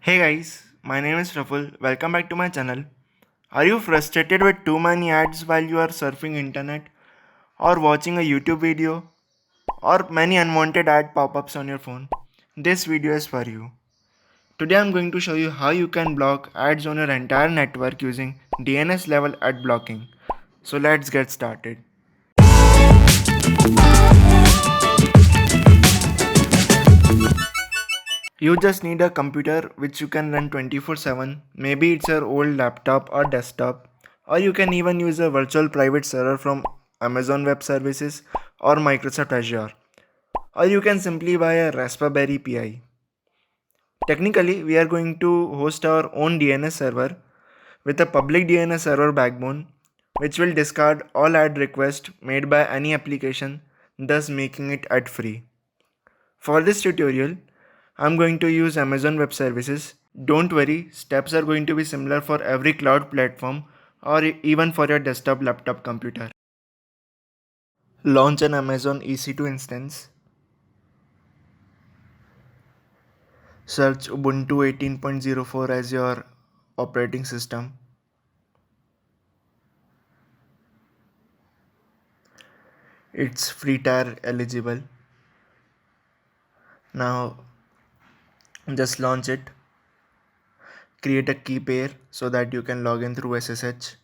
Hey guys, my name is Raful. Welcome back to my channel. Are you frustrated with too many ads while you are surfing internet or watching a YouTube video or many unwanted ad pop-ups on your phone? This video is for you. Today I'm going to show you how you can block ads on your entire network using DNS level ad blocking. So let's get started. You just need a computer which you can run 24/7. Maybe it's your old laptop or desktop, or you can even use a virtual private server from Amazon Web Services or Microsoft Azure, or you can simply buy a Raspberry Pi. Technically, we are going to host our own DNS server with a public DNS server backbone, which will discard all ad requests made by any application, thus making it ad free. For this tutorial, I'm going to use Amazon Web Services. Don't worry, steps are going to be similar for every cloud platform or even for your desktop laptop computer. Launch an Amazon EC2 instance. Search Ubuntu 18.04 as your operating system. It's free tier eligible. Now just launch it. Create a key pair so that you can log in through SSH.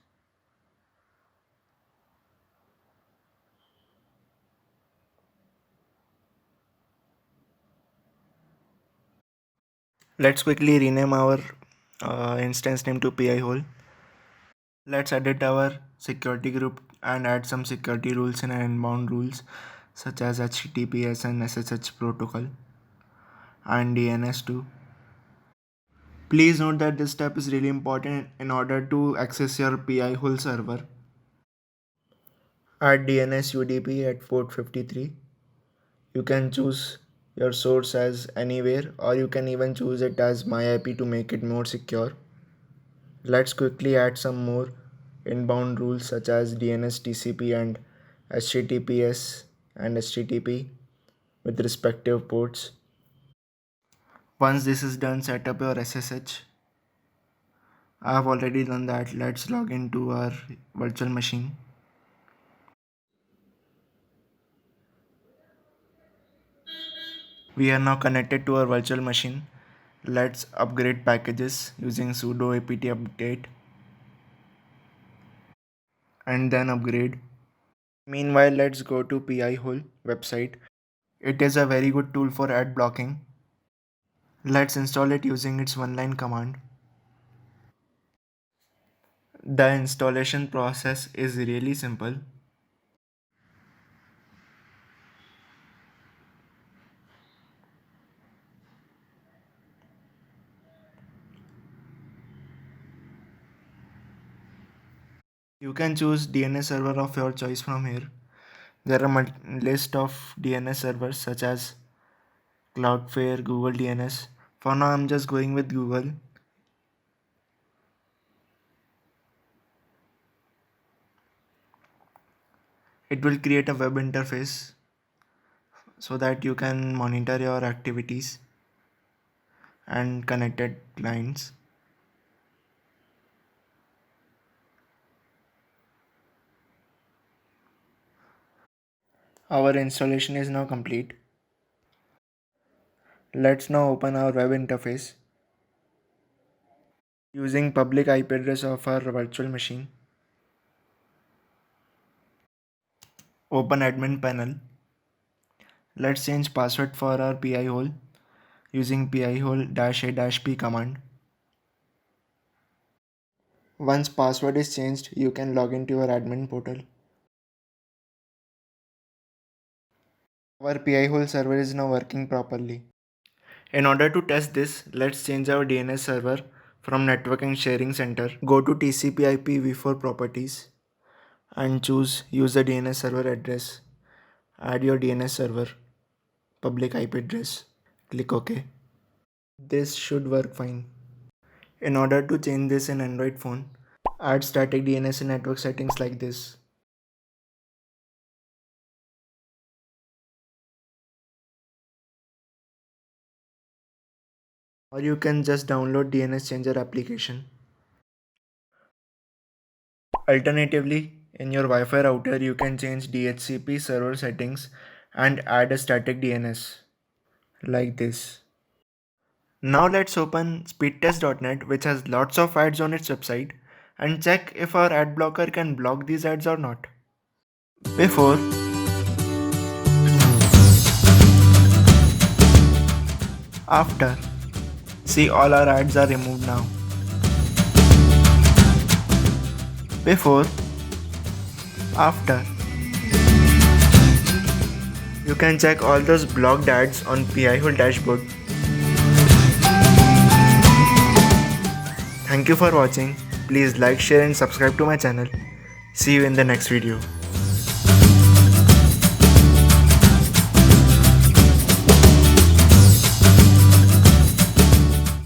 Let's quickly rename our instance name to PI hole. Let's edit our security group and add some security rules and inbound rules such as HTTPS and SSH protocol and DNS too. Please note that this step is really important in order to access your PI hole server. Add DNS UDP at port 53. You can choose your source as anywhere, or you can even choose it as MyIP to make it more secure. Let's quickly add some more inbound rules such as DNS TCP and HTTPS and HTTP with respective ports. Once this is done, set up your SSH. I have already done that. Let's log into our virtual machine. We are now connected to our virtual machine. Let's upgrade packages using sudo apt update and then upgrade. Meanwhile, let's go to PI hole website. It is a very good tool for ad blocking. Let's install it using its one line command. The installation process is really simple. You can choose DNS server of your choice from here. There are a list of DNS servers such as Cloudflare, Google DNS. For now, I'm just going with Google. It will create a web interface so that you can monitor your activities and connected clients. Our installation is now complete. Let's now open our web interface using public IP address of our virtual machine. Open admin panel. Let's change password for our PI hole using pi hole -a-p command. Once password is changed, you can log into your admin portal. Our PI hole server is now working properly. In order to test this, let's change our DNS server from Network and Sharing Center. Go to TCP/IP v4 properties and choose use the DNS server address. Add your DNS server public IP address. Click OK. This should work fine. In order to change this in Android phone, add static DNS in network settings like this. or you can just download DNS Changer application. Alternatively, in your Wi-Fi router, you can change DHCP server settings and add a static DNS like this. Now let's open speedtest.net, which has lots of ads on its website, and check if our ad blocker can block these ads or not. Before, after, see, all our ads are removed now. Before, after. You can check all those blocked ads on Pi-hole dashboard. Thank you for watching. Please like, share and subscribe to my channel. See you in the next video.